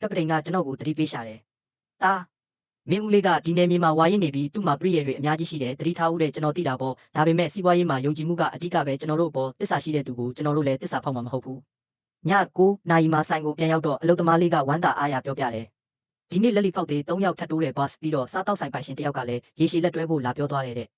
ကပတိန်ကကျွန်တော်ကိုသတိပေးရှာတယ်။ဒါမင်းဦးလေးကဒီနယ်မြေမှာဝါရင်နေပြီးသူ့မှာပြည့်ရတွေအများကြီးရှိတယ်သတိထားဦးတဲ့ကျွန်တော်သိတာပေါ့ဒါပေမဲ့စီးပွားရေးမှာယုံကြည်မှုကအဓိကပဲကျွန်တော်တို့ပေါ်တစ္ဆာရှိတဲ့သူကိုကျွန်တော်တို့လည်းတစ္ဆာဖောက်မှာမဟုတ်ဘူး။ည9နာရီမှာဆိုင်ကိုပြန်ရောက်တော့အလုသမားလေးကဝမ်းသာအားရပြောပြတယ်။ဒီနေ့လက်လီဖောက်သေး3ယောက်ထပ်တိုးတယ် boss ပြီးတော့စားတောက်ဆိုင်ပိုင်ရှင်တယောက်ကလည်းရေရှည်လက်တွဲဖို့လာပြောသွားတယ်တဲ့။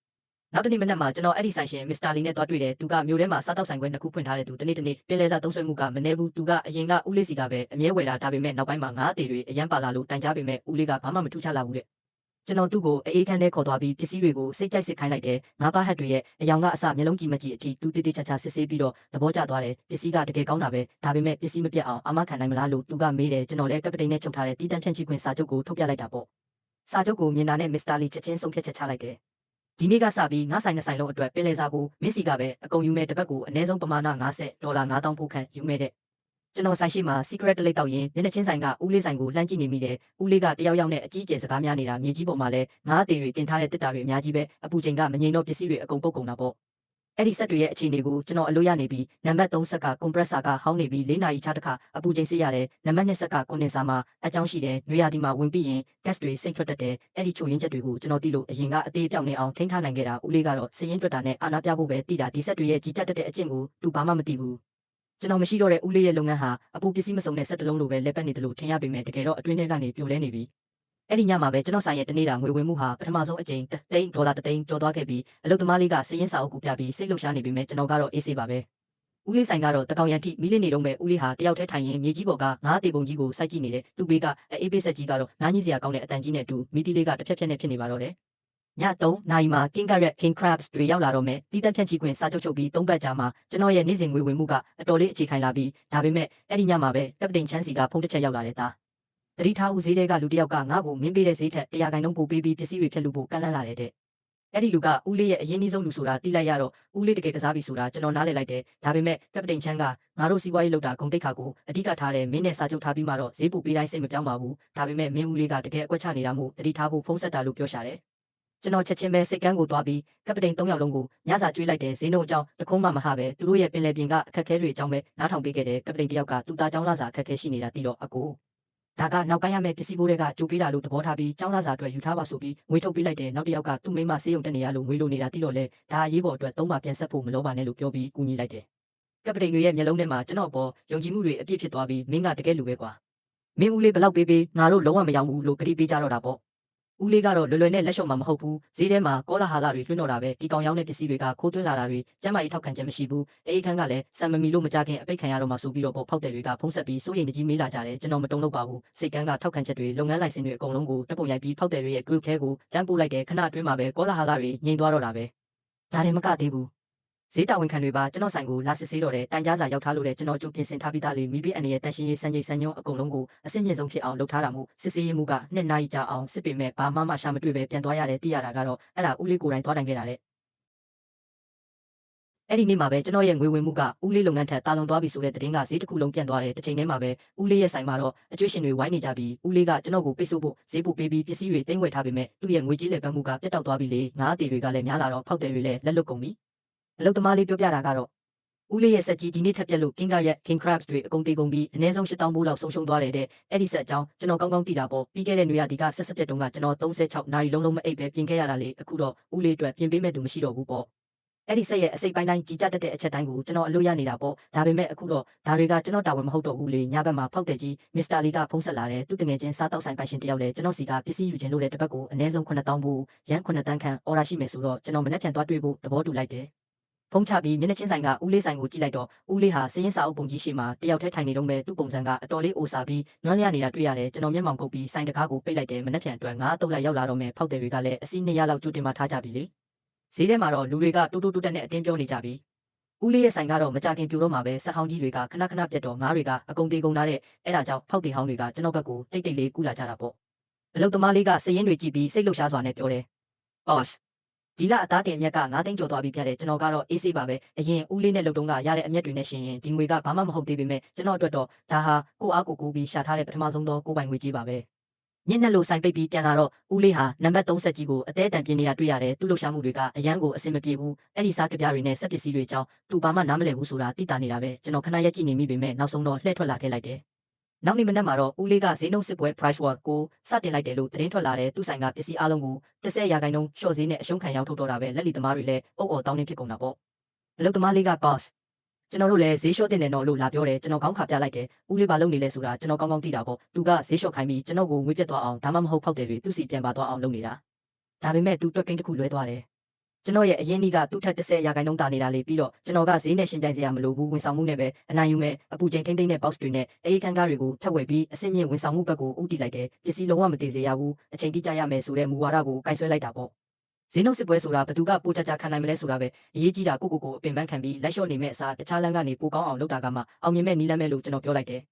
နောက်တနေ့မနက်မှာကျွန်တော်အဲ့ဒီဆိုင်ရှင်မစ္စတာလီနဲ့တွားတွေ့တယ်သူကမြို့ထဲမှာစားတောက်ဆိုင်ခွဲ2ခုဖွင့်ထားတဲ့သူတနေ့ပြင်လဲစားသုံးဆွဲမှုကမနေဘူးသူကအရင်ကဦးလေးစီကပဲအမြဲဝယ်တာဒါပေမဲ့နောက်ပိုင်းမှာငါးအသေးတွေအရန်ပါလာလို့တိုင်ကြားပေမဲ့ဦးလေးကဘာမှမထူးခြားလာဘူးတဲ့ကျွန်တော်သူ့ကိုအေးခန်းထဲခေါ်သွားပြီးပစ္စည်းတွေကိုစိတ်ကြိုက်စစ်ခိုင်းလိုက်တယ်ငါးပါးဟက်တွေရဲ့အယောင်ကအစမျက်လုံးကြည့်မကြည့်အထိသူတိတိကျကျစစ်ဆေးပြီးတော့သဘောကျသွားတယ်ပစ္စည်းကတကယ်ကောင်းတာပဲဒါပေမဲ့ပစ္စည်းမပြတ်အောင်အမခံနိုင်မလားလို့သူကမေးတယ်ကျွန်တော်လည်းကပတိန်နဲ့ချုပ်ထားတဲ့တီးတန့်ဖြန့်ချိခွင့်စာချုပ်ကိုထုတ်ပြလိုက်တာပေါ့စာချုပ်ကိုမြင်တာနဲ့မစ္စတာလီချက်ချင်းဆုံးဖြတ်ချက်ချလိုက်တယ်ဒီနေ့ကစပြီးငါးဆိုင်နှစ်ဆိုင်လုံးအတွက်ပင်လယ်စာကိုမင်းစီကပဲအကုန်ယူမဲ့တစ်ပတ်ကိုအနည်းဆုံးပမာဏ$50$9000ပို့ခန့်ယူမဲ့တဲ့ကျွန်တော်ဆိုင်ရှိမှာ secret တလိပ်တောက်ရင်မျက်နှာချင်းဆိုင်ကဦးလေးဆိုင်ကိုလှမ်းကြည့်နေမိတယ်ဦးလေးကတယောက်ယောက်နဲ့အကြီးကျယ်စကားများနေတာမြေကြီးပေါ်မှာလဲငါးအသေးတွေတင်ထားတဲ့တစ်တာတွေအများကြီးပဲအပူချိန်ကမငြိမ်တော့ပစ္စည်းတွေအကုန်ပုတ်ကုန်တာပေါ့အဲ့ဒီဆက်တွေရဲ့အခြေအနေကိုကျွန်တော်အလို့ရနေပြီးနံပါတ်3ဆက်က compressor ကဟောင်းနေပြီး4နာရီချတစ်ခါအပူချိန်စစ်ရတယ်နံပါတ်2ဆက်က condenser မှာအကြောင်းရှိတယ်နွေရာသီမှာဝင်ပြီးရင် gas တွေစိတ်ထွက်တတ်တယ်အဲ့ဒီချိုရင်းချက်တွေကိုကျွန်တော်သိလို့အရင်ကအသေးပြောင်းနေအောင်ထိန်းထားနိုင်ခဲ့တာဦးလေးကတော့စည်ရင်တွက်တာနဲ့အာနာပြဖို့ပဲတည်တာဒီဆက်တွေရဲ့ကြီးကြပ်တတ်တဲ့အကျင့်ကိုသူဘာမှမသိဘူးကျွန်တော်မရှိတော့တဲ့ဦးလေးရဲ့လုပ်ငန်းဟာအပူပစ္စည်းမစုံတဲ့ဆက်တလုံးလိုပဲလက်ပတ်နေတယ်လို့ထင်ရပေမဲ့တကယ်တော့အတွင်းထဲကနေပြိုလဲနေပြီအဲ့ဒီညမှာပဲကျွန်တော်ဆိုင်ရဲ့တနေ့တာငွေဝင်မှုဟာပထမဆုံးအကြိမ်$1,000ကျော်သွားခဲ့ပြီးအလုပ်သမားလေးကစည်ရင်စာအုပ်ကိုပြပြီးစိတ်လှုပ်ရှားနေပေမဲ့ကျွန်တော်ကတော့အေးဆေးပါပဲဦးလေးဆိုင်ကတော့တကောင်ရန်ထိမီးလေးနေတော့မဲ့ဦးလေးဟာတယောက်တည်းထိုင်ရင်မြေကြီးပေါ်ကငါးတေပုံကြီးကိုစိုက်ကြည့်နေတယ်သူ့ဘေးကအေးပေးဆက်ကြီးကတော့နားကြီးစရာကောင်းတဲ့အတန်ကြီးနဲ့တူမီတီလေးကတစ်ဖြက်ဖြက်နဲ့ဖြစ်နေပါတော့တယ်ည3နာရီမှာ King Carrot King Crabs တွေရောက်လာတော့မယ်တီးတန့်ဖြန့်ချီခွင့်စာချုပ်ချုပ်ပြီး3ပတ်ကြာမှာကျွန်တော်ရဲ့နေ့စဉ်ငွေဝင်မှုကအတော်လေးအခြေခိုင်လာပြီးဒါပေမဲ့အဲ့ဒီညမှာပဲကပတိန်ချမ်းစီကဖုန်းတစ်ချက်ရောက်လာတဲ့သားတတိထားဦးဈေးတွေကလူတစ်ယောက်ကငါ့ကိုမင်းပေးတဲ့ဈေးထက်100%ပိုပေးပြီးပစ္စည်းတွေဖြတ်လူဖို့ကန့်လန့်လာတဲ့အဲ့ဒီလူကဦးလေးရဲ့အရင်နှီးဆုံးလူဆိုတာတိလိုက်ရတော့ဦးလေးတကယ်ကစားပြီဆိုတာကျွန်တော်နားလည်လိုက်တယ်ဒါပေမဲ့ကပတိန်ချမ်းကငါတို့စီးပွားရေးလုပ်တာဂုံတိတ်ခါကိုအဓိကထားတယ်မင်းနဲ့စာချုပ်ထားပြီးမှတော့ဈေးပိုပေးတိုင်းစိတ်မပြောင်းပါဘူးဒါပေမဲ့မင်းဦးလေးကတကယ်အကွက်ချနေတာမို့တတိထားဖို့ဖုန်းဆက်တာလို့ပြောရှာတယ်ကျွန်တော်ချက်ချင်းပဲစိတ်ကန်းကိုသွားပြီးကပတိန်3ယောက်လုံးကိုညစာကျွေးလိုက်တယ်ဈေးနှုန်းအကြောင်းတခုံးမှမဟာပဲသူတို့ရဲ့ပင်လယ်ပြင်ကအခက်အခဲတွေအကြောင်းပဲနားထောင်ပေးခဲ့တယ်ကပတိန်တယောက်ကသူ့သားเจ้าလာစာအခက်အခဲရှိနေတာသိတော့အကိုဒါကနောက်ပိုင်းရမယ့်ပစ္စည်းဘိုးတွေကကြိုပေးတာလို့သဘောထားပြီးเจ้าလာစာအတွက်ယူထားပါဆိုပြီးငွေထုတ်ပေးလိုက်တယ်နောက်တစ်ယောက်ကသူ့မိမဆေးရုံတက်နေရလို့ငွေလိုနေတာသိတော့လေဒါအရေးပေါ်အတွက်3ပါပြန်ဆက်ဖို့မလိုပါနဲ့လို့ပြောပြီးကူညီလိုက်တယ်ကပတိန်တွေရဲ့မျက်လုံးထဲမှာကျွန်တော်ပေါ်ယုံကြည်မှုတွေအပြည့်ဖြစ်သွားပြီးမင်းကတကယ်လူပဲကွာမင်းဦးလေးဘလောက်ပေးပေးငါတို့လုံးဝမယောင်ဘူးလို့ကတိပေးကြတော့တာပေါ့ဦးလေးကတော့လွယ်လွယ်နဲ့လက်လျှော့မှာမဟုတ်ဘူးဈေးထဲမှာကောလာဟာလာတွေလွှင့်တော့တာပဲဒီကောင်ရောင်းတဲ့ပစ္စည်းတွေကခိုးသွင်းလာတာတွေကျမ်းမာရေးထောက်ခံချက်မရှိဘူးအေးခန်းကလည်းစံမမီလို့မကြခင်အပိတ်ခံရတော့မှဆိုပြီးတော့ဖောက်တယ်တွေကဖုံးဆက်ပြီးစိုးရိမ်တကြီးမေးလာကြတယ်ကျွန်တော်မတုံ့လောက်ပါဘူးစိတ်ကန်းကထောက်ခံချက်တွေလုပ်ငန်းလိုင်စင်တွေအကုန်လုံးကိုတပ်ပုံရိုက်ပြီးဖောက်တယ်တွေရဲ့ group ထဲကိုတန်းပို့လိုက်တယ်ခဏအတွင်းမှာပဲကောလာဟာလာတွေငြိမ်သွားတော့တာပဲဒါတွေမကသေးဘူးဈေးတာဝန်ခံတွေပါကျွန်တော်ဆိုင်ကိုလာစစ်ဆေးတော့တယ်တိုင်ကြားစာရောက်ထားလို့တဲ့ကျွန်တော်ကြိုပြင်ဆင်ထားပြီးသားလေမိဘအန်ရဲ့တန်ရှင်းရေးစံချိန်စံညွှန်းအကုန်လုံးကိုအဆင့်မြင့်ဆုံးဖြစ်အောင်လုပ်ထားတာမို့စစ်ဆေးရေးမှုက2နာရီကြာအောင်စစ်ပေမဲ့ဘာမှရှာမတွေ့ပဲပြန်သွားရတယ်သိရတာကတော့အဲ့ဒါဦးလေးကိုယ်တိုင်သွားတိုင်ခဲ့တာတဲ့အဲ့ဒီနေ့မှာပဲကျွန်တော်ရဲ့ငွေဝင်မှုကဦးလေးလုပ်ငန်းထက်တာလွန်သွားပြီဆိုတဲ့သတင်းကဈေးတစ်ခုလုံးပြန့်သွားတယ်တစ်ချိန်တည်းမှာပဲဦးလေးရဲ့ဆိုင်မှာတော့အကျွေးရှင်တွေဝိုင်းနေကြပြီးဦးလေးကကျွန်တော်ကိုပိတ်ဆို့ဖို့ဈေးပိုပေးပြီးပစ္စည်းတွေတင်းဝယ်ထားပေမဲ့သူ့ရဲ့ငွေကြေးလက်ပတ်မှုကပြတ်တောက်သွားပြီလေငါးအသေးတွေကလည်းများလာတော့ဖောက်တယ်တွေလည်းလက်လွတ်ကုန်ပြီအလုပ်သမားလေးပြောပြတာကတော့ဦးလေးရဲ့ဆက်ကြီးဒီနေ့ထပ်ပြက်လို့ King Carrot King Crabs တွေအကုန်တေကုန်ပြီးအနည်းဆုံး$8,000ဘိုးလောက်ဆုံးရှုံးသွားတယ်တဲ့အဲ့ဒီဆက်အကြောင်းကျွန်တော်ကောင်းကောင်းသိတာပေါ့ပြီးခဲ့တဲ့နွေရာသီကဆက်ပြက်တုန်းကကျွန်တော်36နာရီလုံးမအိပ်ပဲပြင်ခဲ့ရတာလေအခုတော့ဦးလေးအတွက်ပြင်ပေးမဲ့သူမရှိတော့ဘူးပေါ့အဲ့ဒီဆက်ရဲ့အစိပ်ပိုင်းတိုင်းကြီးကြတတ်တဲ့အချက်တိုင်းကိုကျွန်တော်အလို့ရနေတာပေါ့ဒါပေမဲ့အခုတော့ဒါတွေကကျွန်တော်တာဝန်မဟုတ်တော့ဘူးလေညဘက်မှာဖောက်တယ်ကြီးမစ္စတာလီကဖုန်းဆက်လာတယ်သူတငယ်ချင်းစားတောက်ဆိုင်ပိုင်ရှင်တယောက်လဲကျွန်တော်စီကပစ္စည်းယူခြင်းလို့တဲ့တစ်ပတ်ကိုအနည်းဆုံး$9,000ဘိုးရန်9တန်းခန့်အော်ဒါရှိမယ်ဆိုတော့ကျွန်တော်မနေ့ပြန်သွားတွေ့ဖို့သဘောတူလိုက်တယ်ဖုန်းချပြီးမျက်နှာချင်းဆိုင်ကဦးလေးဆိုင်ကိုကြည့်လိုက်တော့ဦးလေးဟာစည်ရင်စာအုပ်ပုံကြီးရှိမှတယောက်တည်းထိုင်နေတော့မဲ့သူ့ပုံစံကအတော်လေးအိုစာပြီးနွမ်းလျနေတာတွေ့ရတယ်ကျွန်တော်မျက်မှောင်ကုပ်ပြီးဆိုင်တကားကိုပိတ်လိုက်တယ်မနေ့ပြန်အတွက်ငါအတုပ်လိုက်ရောက်လာတော့မဲ့ဖောက်တယ်တွေကလည်းအစီ200လောက်ကျူတင်မှထားကြပြီလေဈေးထဲမှာတော့လူတွေကတိုးတိုးတက်နဲ့အတင်းပြောနေကြပြီဦးလေးရဲ့ဆိုင်ကတော့မကြခင်ပြိုတော့မှာပဲဆက်ဟောင်းကြီးတွေကခဏခဏပြတ်တော့ငါးတွေကအကုန်သေးကုန်လာတဲ့အဲ့ဒါကြောင့်ဖောက်တယ်ဟောင်းတွေကကျွန်တော်ဘက်ကိုတိတ်တိတ်လေးကူးလာကြတာပေါ့အလုတ်သမားလေးကစည်ရင်တွေကြည့်ပြီးစိတ်လှုပ်ရှားစွာနဲ့ပြောတယ် bossဒီလအသားတင်အမြက်က9သိန်းကျော်သွားပြီပြတယ်ကျွန်တော်ကတော့အေးဆေးပါပဲအရင်ဦးလေးနဲ့လှုပ်တုံးကရတဲ့အမြက်တွေနဲ့ရှင်ရင်ဒီငွေကဘာမှမဟုတ်သေးပေမဲ့ကျွန်တော်အတွက်တော့ဒါဟာကိုအားကိုကူပြီးရှာထားတဲ့ပထမဆုံးသောကိုပိုင်ငွေကြီးပါပဲညက်နဲ့လို့ဆိုင်ပိတ်ပြီးပြန်လာတော့ဦးလေးဟာနံပါတ်3ဆက်ကြီးကိုအသေးအတန်ပြင်းနေတာတွေ့ရတယ်သူ့လှုပ်ရှားမှုတွေကအရန်ကိုအဆင်မပြေဘူးအဲ့ဒီစားကြပြတွေနဲ့စက်ပစ္စည်းတွေအကြောင်းသူဘာမှနားမလည်ဘူးဆိုတာသိတာနေတာပဲကျွန်တော်ခဏရက်ကြည့်နေမိပေမဲ့နောက်ဆုံးတော့လှည့်ထွက်လာခဲ့လိုက်တယ် နောက်နေ့မနက်မှာတော့ဦးလေးကဈေးနှုန်းစစ်ပွဲ price war ကိုစတင်လိုက်တယ်လို့သတင်းထွက်လာတဲ့သူဆိုင်ကပစ္စည်းအလုံးကို10%ရှော့ဈေးနဲ့အရှုံးခံရောင်းထုတ်တော့တာပဲလက်လီသမားတွေလည်းအုပ်အော်တောင်းနေဖြစ်ကုန်တာပေါ့အလုပ်သမားလေးက boss ကျွန်တော်တို့လည်းဈေးလျှော့တင်တယ်တော့လို့လာပြောတယ်ကျွန်တော်ခေါင်းခါပြလိုက်တယ်ဦးလေးဘာလုပ်နေလဲဆိုတာကျွန်တော်ကောင်းကောင်းသိတာပေါ့သူကဈေးလျှော့ခိုင်းပြီးကျွန်တော်ကိုငွေပြတ်သွားအောင်ဒါမှမဟုတ်ဖောက်တယ်တွေသူစီပြန်ပါသွားအောင်လုပ်နေတာဒါပေမဲ့သူတွက်ကိန်းတစ်ခုလွဲသွားတယ်ကျွန်တော်ရဲ့အရင်ကသူ့ထက်10%တာနေတာလေပြီးတော့ကျွန်တော်ကဈေးနဲ့ရှင်းပြိုင်စရာမလိုဘူးဝန်ဆောင်မှုနဲ့ပဲအနိုင်ယူမဲ့အပူချိန်ထိမ့်သိမ့်တဲ့ box တွေနဲ့အေးခန်းကားတွေကိုထပ်ဝယ်ပြီးအဆင့်မြင့်ဝန်ဆောင်မှုဘက်ကိုဦးတည်လိုက်တယ်ပစ္စည်းလုံးဝမတည်စေရဘူးအချိန်တိကျရမယ်ဆိုတဲ့မူဝါဒကိုကင်ဆွဲလိုက်တာပေါ့ဈေးနှုန်းစစ်ပွဲဆိုတာဘသူကပိုချာချာခံနိုင်မလဲဆိုတာပဲအရေးကြီးတာကိုအပင်ပန်းခံပြီးလိုက်လျှော့နေမဲ့အစားတခြားလမ်းကနေပိုကောင်းအောင်လုပ်တာကမှအောင်မြင်မဲ့နီးလမ်းမဲ့လို့ကျွန်တော်ပြောလိုက်တယ်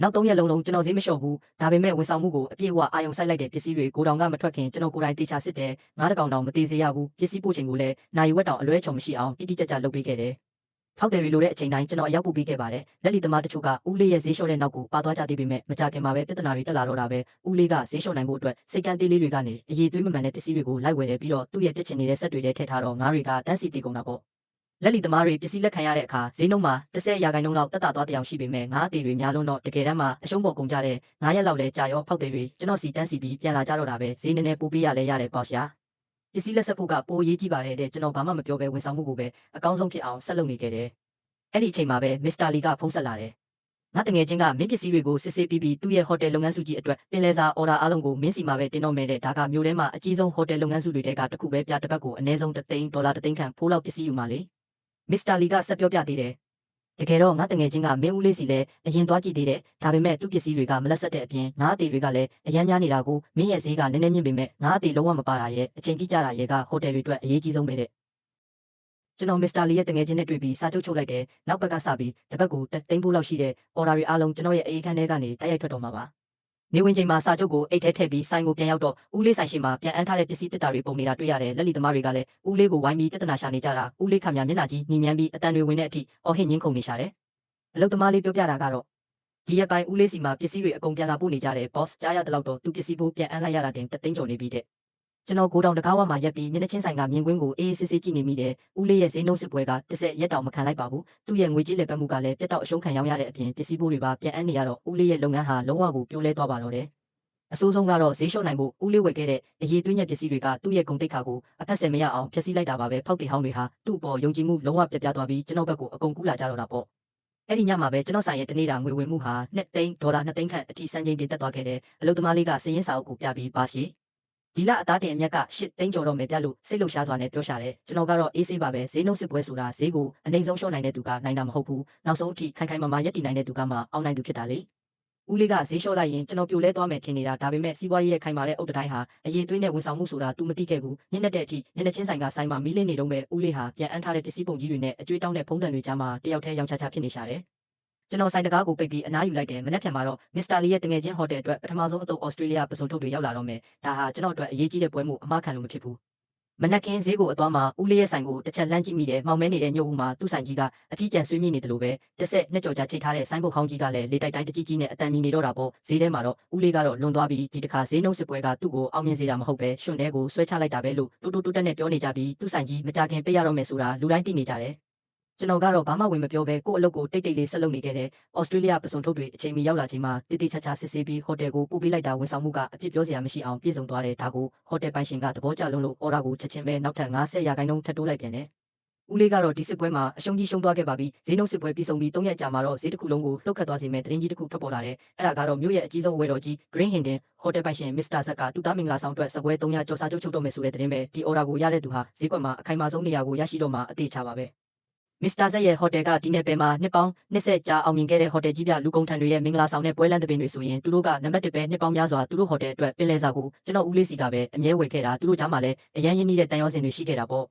နောက်3ရက်လုံးကျွန်တော်ဈေးမလျှော့ဘူးဒါပေမဲ့ဝန်ဆောင်မှုကိုအပြည့်အဝအာရုံစိုက်လိုက်တဲ့ပစ္စည်းတွေကိုတောင်ကမထွက်ခင်ကျွန်တော်ကိုယ်တိုင်တေချာစစ်တယ်ငါးတကောင်တောင်မသေးစေရဘူးပစ္စည်းပို့ချိန်ကိုလည်းနိုင်ဝက်တောင်အလွဲချုံမရှိအောင်တိတိကျကျလုပ်ပေးခဲ့တယ်ထောက်တယ်ရီလိုတဲ့အချိန်တိုင်းကျွန်တော်အရောက်ပို့ပေးခဲ့ပါတယ်လက်လီသမားတချို့ကဦးလေးရဲ့ဈေးလျှော့တဲ့နောက်ကိုပါသွားကြသေးပေမဲ့မကြခင်မှာပဲပြဿနာတွေတက်လာတော့တာပဲဦးလေးကဈေးလျှော့နိုင်ဖို့အတွက်စိတ်ကန်းသေးလေးတွေကနေအရေးသွေးမမှန်တဲ့ပစ္စည်းတွေကိုလိုက်ဝယ်တယ်ပြီးတော့သူ့ရဲ့ပြစ်ချင်နေတဲ့ဆက်တွေထဲထည့်ထားတော့ငါးတွေကတန်းစီတည်ကုန်တာပေါ့လက်လီသမားတွေပစ္စည်းလက်ခံရတဲ့အခါဈေးနှုန်းမှာ10%လောက်တက်တာသွားတရားရှိပေမဲ့ငါးအသေးတွေများလုံးတော့တကယ်တမ်းမှာအရှုံးပေါ်ကုန်ကြတဲ့9ရက်လောက်လဲကြာရောဖောက်တယ်တွေကျွန်တော်စီတန်းစီပြီးပြန်လာကြတော့တာပဲဈေးနည်းနည်းပိုပေးရလဲရတယ်ပေါ့ရှာပစ္စည်းလက်ဆက်ဖို့ကပိုအရေးကြီးပါတယ်တဲ့ကျွန်တော်ဘာမှမပြောဘဲဝန်ဆောင်မှုကိုပဲအကောင်းဆုံးဖြစ်အောင်ဆက်လုပ်နေခဲ့တယ်အဲ့ဒီအချိန်မှာပဲမစ္စတာလီကဖုန်းဆက်လာတယ်ငါတငယ်ချင်းကမင်းပစ္စည်းတွေကိုစစ်ဆေးပြီးသူ့ရဲ့ဟိုတယ်လုပ်ငန်းစုကြီးအတွက်ပင်လယ်စာအော်ဒါအားလုံးကိုမင်းစီမှာပဲတင်တော့မယ်တဲ့ဒါကမျိုးထဲမှာအကြီးဆုံးဟိုတယ်လုပ်ငန်းစုတွေထဲကတစ်ခုပဲပြတစ်ပတ်ကိုအနည်းဆုံး$1,000,000ခန့်ဖိုးလောက်ပစ္စည်းယူမှာလေမစ္စတာလီကဆက်ပြောပြသေးတယ်တကယ်တော့ငါတငယ်ချင်းကမင်းဦးလေးစီလည်းအရင်သွားကြည့်သေးတယ်ဒါပေမဲ့သူ့ပစ္စည်းတွေကမလက်ဆက်တဲ့အပြင်ငါအသေးတွေကလည်းအရန်များနေတာကိုမင်းရဲ့ဈေးကနည်းနည်းမြင့်ပေမဲ့ငါအသေးလုံးဝမပါတာရဲ့အချိန်ကြီးကြတာရဲ့ကဟိုတယ်တွေအတွက်အရေးကြီးဆုံးပဲတဲ့ကျွန်တော်မစ္စတာလီရဲ့တငယ်ချင်းနဲ့တွေ့ပြီးစာချုပ်ချုပ်လိုက်တယ်နောက်ဘက်ကစပြီးတစ်ပတ်ကို3,000,000ဖိုးလောက်ရှိတဲ့အော်ဒါတွေအားလုံးကျွန်တော်ရဲ့အေးခန်းထဲကနေတိုက်ရိုက်ထွက်တော့မှာပါနေဝင်ချိန်မှာစာချုပ်ကိုအိတ်ထဲထည့်ပြီးဆိုင်ကိုပြန်ရောက်တော့ဦးလေးဆိုင်ရှိမှာပြန်အန်းထားတဲ့ပစ္စည်းတစ်တာတွေပုံနေတာတွေ့ရတယ်လက်လီသမားတွေကလည်းဦးလေးကိုဝိုင်းပြီးပြဿနာရှာနေကြတာဦးလေးခါများမျက်နှာကြီးညီမြန်းပြီးအတန်တွေဝင်တဲ့အထိအော်ဟစ်ညင်းခုန်နေရှာတယ်အလုပ်သမားလေးပြောပြတာကတော့ဒီရက်ပိုင်းဦးလေးစီမှာပစ္စည်းတွေအကုန်ပြန်လာပို့နေကြတယ် boss ကြားရတဲ့လောက်တော့သူပစ္စည်းဖို့ပြန်အန်းလိုက်ရတာတင်3,000,000ကျော်နေပြီတဲ့ကျွန်တော်ကိုတောင်တကားဝမှာရက်ပြီးမျက်နှာချင်းဆိုင်ကမြင်ကွင်းကိုအေးအေးဆေးဆေးကြည့်နေမိတယ်ဦးလေးရဲ့ဈေးနှုန်းစစ်ပွဲက10ရက်တောင်မခံလိုက်ပါဘူးသူ့ရဲ့ငွေကြေးလက်ပတ်မှုကလည်းပြတ်တော့အရှုံးခံရောင်းရတဲ့အပြင်ပစ္စည်းဖို့တွေပါပြန်အန်းနေရတော့ဦးလေးရဲ့လုပ်ငန်းဟာလုံးဝကိုပြိုလဲသွားပါတော့တယ်အဆိုးဆုံးကတော့ဈေးလျှော့နိုင်ဖို့ဦးလေးဝယ်ခဲ့တဲ့အရေးသွင်းညက်ပစ္စည်းတွေကသူ့ရဲ့ဂုဏ်တိတ်ခါကိုအဖက်ဆယ်မရအောင်ဖျက်ဆီးလိုက်တာပါပဲဖောက်တီဟောင်းတွေဟာသူ့အပေါ်ယုံကြည်မှုလုံးဝပြတ်ပြားသွားပြီးကျွန်တော်ဘက်ကိုအကုန်ကူးလာကြတော့တာပေါ့အဲ့ဒီညမှာပဲကျွန်တော်ဆိုင်ရဲ့တနေ့တာငွေဝင်မှုဟာ$2,000,000ခန့်အထိစံချိန်တင်တက်သွားခဲ့တယ်အလုပ်သမားလေးကစည်ရင်းစာအုပ်ကိုပြပြီးပါရှိဒီလအသားတင်အမြက်က8,000,000ကျော်တော့မယ်ပြလို့စိတ်လှုပ်ရှားစွာနဲ့ပြောရှာတယ်ကျွန်တော်ကတော့အေးဆေးပါပဲဈေးနှုန်းစစ်ပွဲဆိုတာဈေးကိုအနိုင်ဆုံးလျှော့နိုင်တဲ့သူကနိုင်တာမဟုတ်ဘူးနောက်ဆုံးအထိခိုင်ခိုင်မာမာရပ်တည်နိုင်တဲ့သူကမှအောင်နိုင်သူဖြစ်တာလေဦးလေးကဈေးလျှော့လိုက်ရင်ကျွန်တော်ပြိုလဲသွားမယ်ထင်နေတာဒါပေမဲ့စီးပွားရေးရဲ့ခိုင်မာတဲ့အုတ်တိုင်းဟာအရေးသွင်းတဲ့ဝန်ဆောင်မှုဆိုတာ तू မသိခဲ့ဘူးညနေတဲ့အထိညနေချင်းဆိုင်ကဆိုင်မှာမီးလင်းနေတော့မဲ့ဦးလေးဟာပြန်အန်းထားတဲ့ပစ္စည်းပုံကြီးတွေနဲ့အကျွေးတောင်းတဲ့ဖုံးတန်တွေကြားမှာတယောက်တည်းရောင်ချာချာဖြစ်နေရှာတယ်ကျွန်တော်ဆိုင်တကားကိုပိတ်ပြီးအနားယူလိုက်တယ်မနေ့ဖြန်မှာတော့မစ္စတာလီရဲ့တငယ်ချင်းဟိုတယ်အတွက်ပထမဆုံးအသုတ်ဩစတြေးလျပစုံထုတ်တွေရောက်လာတော့မယ်ဒါဟာကျွန်တော်အတွက်အရေးကြီးတဲ့ပွဲမှုအမှားခံလို့မဖြစ်ဘူးမနက်ခင်းဈေးကိုအသွားမှာဦးလေးရဲ့ဆိုင်ကိုတစ်ချက်လမ်းကြည့်မိတယ်မှောင်မဲနေတဲ့ညို့ဦးမှာသူ့ဆိုင်ကြီးကအထီးကျန်ဆွေးမြေ့နေတယ်လို့ပဲ12ကြော်ကြာချိတ်ထားတဲ့ဆိုင်းဘုတ်ဟောင်းကြီးကလည်းလေတိုက်တိုင်းတကြီးကြီးနဲ့အတန်မြင်နေတော့တာပေါ့ဈေးထဲမှာတော့ဦးလေးကတော့လွန်သွားပြီးဒီတစ်ခါဈေးနှုန်းစစ်ပွဲကသူ့ကိုအောင်မြင်စေတာမဟုတ်ပဲရွှွန်တဲကိုဆွဲချလိုက်တာပဲလို့တိုးတက်နဲ့ပြောနေကြပြီးသူ့ဆိုင်ကြီးမကြခင်ပေးရတော့မယ်ဆိုတာလူတိုင်းသိနေကြတယ်ကျွန်တော်ကတော့ဘာမှဝင်မပြောဘဲကို့အလုပ်ကိုတိတ်လေးဆက်လုပ်နေခဲ့တယ်။ဩစတြေးလျပစုံထုတ်တွေအချိန်မီရောက်လာချိန်မှာတိတိကျကျစစ်ဆေးပြီးဟိုတယ်ကိုပို့ပေးလိုက်တာဝန်ဆောင်မှုကအပြစ်ပြောစရာမရှိအောင်ပြည့်စုံသွားတယ်ဒါကိုဟိုတယ်ပိုင်ရှင်ကသဘောကျလုံးလို့အော်ဒါကိုချက်ချင်းပဲနောက်ထပ်90%ထပ်တိုးလိုက်ပြန်တယ်။ဦးလေးကတော့ဒီစစ်ပွဲမှာအရှုံးကြီးရှုံးသွားခဲ့ပါပြီ။ဈေးနှုန်းစစ်ပွဲပြီးဆုံးပြီး3ရက်ကြာမှာတော့ဈေးတစ်ခုလုံးကိုလှုပ်ခတ်သွားစေမယ့်သတင်းကြီးတစ်ခုထွက်ပေါ်လာတယ်။အဲ့ဒါကတော့မြို့ရဲ့အကြီးဆုံးဝယ်တော်ကြီး Green Hinden ဟိုတယ်ပိုင်ရှင်မစ္စတာဇက်ကသူ့သားမင်္ဂလာဆောင်အတွက်စပွဲ300ကျော်စာချုပ်ချုပ်တော့မယ်ဆိုတဲ့သတင်းပဲဒီအော်ဒါကိုရတဲ့သူဟာဈေးကွက်မှာအခိုင်အမာဆုံးနေရာကိုရရှိတော့မှအသေးချပါပဲ။မစ္စတာဇက်ရဲ့ဟိုတယ်ကဒီနယ်ပယ်မှာနှစ်ပေါင်း20ကြာအောင်မြင်ခဲ့တဲ့ဟိုတယ်ကြီးပြလူကုန်ထံတွေရဲ့မင်္ဂလာဆောင်တဲ့ပွဲလမ်းတပင်တွေဆိုရင်သူတို့ကနံပါတ်1ပဲနှစ်ပေါင်းများစွာသူတို့ဟိုတယ်အတွက်ပင်လယ်စာကိုကျွန်တော်ဦးလေးစီကပဲအမြဲဝယ်ခဲ့တာသူတို့ကြားမှာလည်းအရန်ရင်းနှီးတဲ့တန်ရောစင်တွေရှိခဲ့တာပေါ့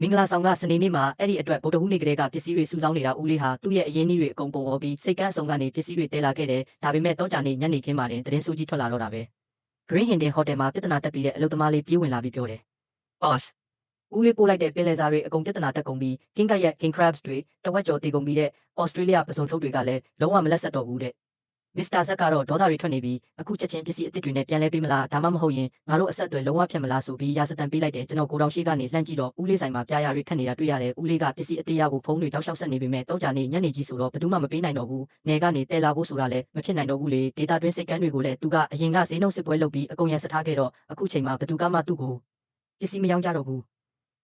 မင်္ဂလာဆောင်ကစနေနေ့မှာအဲ့ဒီအတွက်ဗုဒ္ဓဟူးနေ့ကလေးကပစ္စည်းတွေစုဆောင်းနေတာဦးလေးဟာသူ့ရဲ့အရင်းနှီးတွေအကုန်ပုံပေါ်ပြီးစိတ်ကန်းအစုံကနေပစ္စည်းတွေတဲလာခဲ့တယ်ဒါပေမဲ့တောကြနေညနေခင်းမှတင်သတင်းဆိုးကြီးထွက်လာတော့တာပဲ Green Hinden ဟိုတယ်မှာပြဿနာတက်ပြီးတဲ့အလုပ်သမားလေးပြေးဝင်လာပြီးပြောတယ် Bossဦးလေးပို့လိုက်တဲ့ပင်လယ်စာတွေအကုန်ပြဿနာတက်ကုန်ပြီး King Kite ရဲ့ King Crabs တွေတဝက်ကျော်တည်ကုန်ပြီးတဲ့ Australia ပစုံထုတ်တွေကလည်းလုံးဝမလက်ဆက်တော့ဘူးတဲ့ မစ္စတာဇက်ကတော့ဒေါသတွေထွက်နေပြီးအခုချက်ချင်းပစ္စည်းအစ်စ်တွေနဲ့ပြန်လဲပေးမလားဒါမှမဟုတ်ရင်ငါတို့အဆက်အသွယ်လုံးဝဖြတ်မလားဆိုပြီးရာစတန်ပေးလိုက်တယ်ကျွန်တော်ကိုတောင်ရှိကနေလှမ်းကြည့်တော့ဦးလေးဆိုင်မှာပြားရတွေခတ်နေတာတွေ့ရတယ်ဦးလေးကပစ္စည်းအစ်စ်ရကိုဖုန်းတွေတောက်လျှောက်ဆက်နေပေမဲ့တောက်ကြနေညနေကြီးဆိုတော့ဘယ်သူမှမပေးနိုင်တော့ဘူးနယ်ကနေတဲလာဖို့ဆိုတာလည်းမဖြစ်နိုင်တော့ဘူးလေဒေတာတွင်းစိတ်ကန်းတွေကိုလည်းသူကအရင်ကဈေးနှုန်းစစ်ပွဲလုပ်ပြီးအကုန်ရန်စထားခဲ့တော့အခုချိန်မှာဘယ်သူကမှသူ့ကိုပစ္စည်းမရောင်းကြတော့ဘူး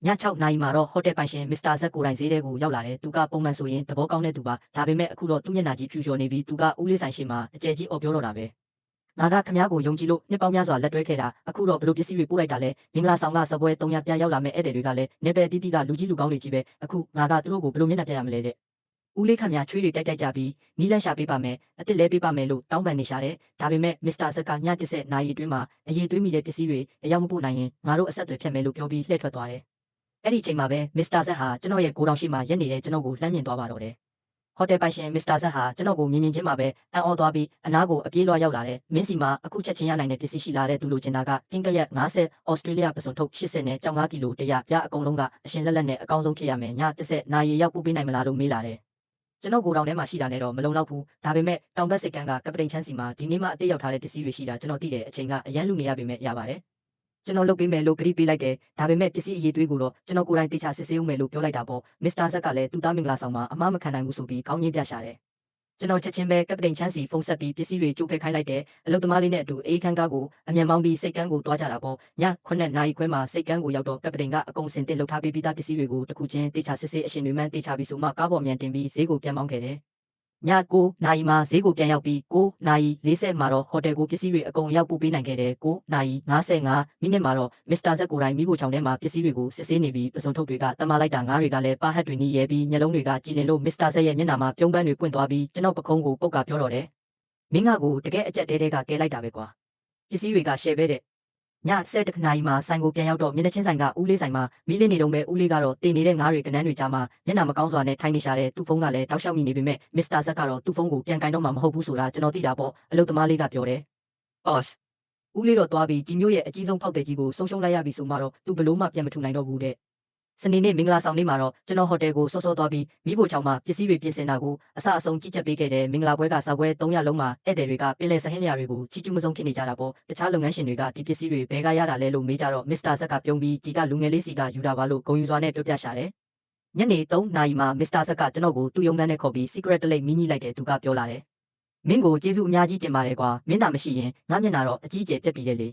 ည6နာရီမှာတော့ဟိုတယ်ပိုင်ရှင်မစ္စတာဇက်ကိုတိုင်ဈေးထဲကိုရောက်လာတယ်သူကပုံမှန်ဆိုရင်သဘောကောင်းတဲ့သူပါဒါပေမဲ့အခုတော့သူ့မျက်နှာကြီးဖြူလျော်နေပြီးသူကဦးလေးဆိုင်ရှိမှာအကျယ်ကြီးအော်ပြောတော့တာပဲငါကခမားကိုယုံကြည်လို့နှစ်ပေါင်းများစွာလက်တွဲခဲ့တာအခုတော့ဘလို့ပစ္စည်းတွေပို့လိုက်တာလဲမင်္ဂလာဆောင်ကစပွဲ300ပြရောက်လာမဲ့ဧည့်သည်တွေကလည်းနေပယ်တီးတီးကလူကြီးလူကောင်းတွေကြီးပဲအခုငါကသူတို့ကိုဘလို့မျက်နှာပြရမလဲတဲ့ဦးလေးခမားချွေးတွေတိုက်ကြပြီးနီးလန့်ရှာပေးပါမယ်အစ်စ်လဲပေးပါမယ်လို့တောင်းပန်နေရှာတယ်ဒါပေမဲ့မစ္စတာဇက်ကည10နာရီအတွင်းမှာအရေးသွေးမိတဲ့ပစ္စည်းတွေအရောက်မပို့နိုင်ရင်ငါတို့အဆက်အသွယ်ဖြတ်မယ်လို့ပြောပြီးလှည့်ထွက်သွားတယ်အဲ့ဒီချိန်မှာပဲမစ္စတာဇက်ဟာကျွန်တော်ရဲ့ကိုတောင်ရှိမှရက်နေတဲ့ကျွန်တော်ကိုလှမ်းမြင်သွားပါတော့တယ်ဟိုတယ်ပိုင်ရှင်မစ္စတာဇက်ဟာကျွန်တော်ကိုမြင်ချင်းမှာပဲအံ့ဩသွားပြီးအနားကိုအပြေးလွှားရောက်လာတယ်မင်းစီမှာအခုချက်ချင်းရနိုင်တဲ့ပစ္စည်းရှိလာတဲ့သူလိုချင်တာကကင်းကရက်50ဩစတြေးလျပစုံထုတ်80နဲ့ကြောင်5ကီလို100ပြအကုန်လုံးကအရှင်လက်လက်နဲ့အကောင်းဆုံးဖြစ်ရမယ်ည10နာရီရောက်ပို့ပေးနိုင်မလားလို့မေးလာတယ်ကျွန်တော်ကိုတောင်ထဲမှာရှိတာနဲ့တော့မလုံလောက်ဘူးဒါပေမဲ့တောင်ဘက်စိတ်ကန်းကကပတိန်ချန်းစီမှာဒီနေ့မှအသေးရောက်ထားတဲ့ပစ္စည်းတွေရှိတာကျွန်တော်သိတယ်အချိန်ကအရန်လူနေရပေမဲ့ရပါတယ်ကျွန်တော်လုပ်ပေးမယ်လို့ကတိပေးလိုက်တယ်ဒါပေမဲ့ပစ္စည်းအရေးသွေးကိုတော့ကျွန်တော်ကိုယ်တိုင်တေချာစစ်ဆေးဦးမယ်လို့ပြောလိုက်တာပေါ့မစ္စတာဇက်ကလည်းသူ့သားမင်္ဂလာဆောင်မှာအမှားမခံနိုင်ဘူးဆိုပြီးခေါင်းငင်းပြရှာတယ်ကျွန်တော်ချက်ချင်းပဲကပတိန်ချန်းစီဖုန်းဆက်ပြီးပစ္စည်းတွေကြိုးဖက်ခိုင်းလိုက်တယ်အလုပ်သမားလေးနဲ့အတူအေးခန်းကားကိုအမြန်မောင်းပြီးစိတ်ကန်းကိုသွားကြတာပေါ့ည9နာရီခွဲမှာစိတ်ကန်းကိုရောက်တော့ကပတိန်ကအကုန်စင်တင်လှုပ်ထားပေးပြီးသားပစ္စည်းတွေကိုတစ်ခုချင်းတေချာစစ်ဆေးအရှင်တွေမှန်းတေချာပြီးဆိုမှကားပေါ်မြန်တင်ပြီးဈေးကိုပြန်မောင်းခဲ့တယ်ည9နာရီမှာဈေးကိုပြန်ရောက်ပြီး9နာရီ40မှာတော့ဟိုတယ်ကိုပစ္စည်းတွေအကုန်ရောက်ပို့ပေးနိုင်ခဲ့တယ်9နာရီ55မိနစ်မှာတော့မစ္စတာဇက်ကိုတိုင်းမိဖို့ချောင်းထဲမှာပစ္စည်းတွေကိုစစ်ဆေးနေပြီးပစုံထုတ်တွေကတမလိုက်တာငါးတွေကလည်းပါဟတ်တွေနီးရဲပြီးမျက်လုံးတွေကကြည်လင်လို့မစ္စတာဇက်ရဲ့မျက်နှာမှာပြုံးပန်းတွေပွင့်သွားပြီးကျွန်တော်ပခုံးကိုပုတ်ကပြောတော့တယ်မင်းငါကိုတကယ်အကြက်တဲတဲကကဲလိုက်တာပဲကွာပစ္စည်းတွေကရှယ်ပဲတဲ့ည7နာရီမှာဆိုင်ကိုပြန်ရောက်တော့မျက်နှာချင်းဆိုင်ကဦးလေးဆိုင်မှာမီးလင်းနေတော့ပဲဦးလေးကတော့တင်နေတဲ့ငါးတွေကနန်းတွေကြားမှာမျက်နှာမကောင်းစွာနဲ့ထိုင်နေရှာတဲ့သူ့ဖုန်းကလည်းတောက်လျှောက်မိနေပေမဲ့မစ္စတာဇက်ကတော့သူ့ဖုန်းကိုပြန်ကင်တော့မှမဟုတ်ဘူးဆိုတာကျွန်တော်သိတာပေါ့အလုပ်သမားလေးကပြောတယ် boss ဦးလေးတော့သွားပြီးဒီမျိုးရဲ့အကြီးဆုံးဖောက်တဲ့ကြီးကိုဆုံးရှုံးလိုက်ရပြီဆိုမှတော့သူဘလို့မှပြန်မထူနိုင်တော့ဘူးတဲ့စနေနေ့မင်္ဂလာဆောင်နေ့မှာတော့ကျွန်တော်ဟိုတယ်ကိုစောစောသွားပြီးမိဖို့ချောင်းမှာပစ္စည်းတွေပြင်ဆင်တာကိုအစအဆုံးကြည့်ချက်ပေးခဲ့တယ်မင်္ဂလာပွဲကစာပွဲ300လုံးမှာဧည့်သည်တွေကပင်လယ်ဆဟင်းလျာတွေကိုချီကျူးမဆုံးဖြစ်နေကြတာပေါ့တခြားလုပ်ငန်းရှင်တွေကဒီပစ္စည်းတွေဘယ်ကရတာလဲလို့မေးကြတော့မစ္စတာဇက်ကပြုံးပြီးဒီကလူငယ်လေးစီကယူတာပါလို့ဂုဏ်ယူစွာနဲ့ပြောပြရှာတယ်ညနေ3နာရီမှာမစ္စတာဇက်ကကျွန်တော်ကိုသူ့ရုံးခန်းထဲခေါ်ပြီး secret တလိပ်မီးညှိလိုက်တယ်သူကပြောလာတယ်မင်းကိုကျေးဇူးအများကြီးတင်ပါတယ်ကွာမင်းသာမရှိရင်ငါမျက်နှာတော့အကြီးအကျယ်ပြက်ပြီးတယ်လေ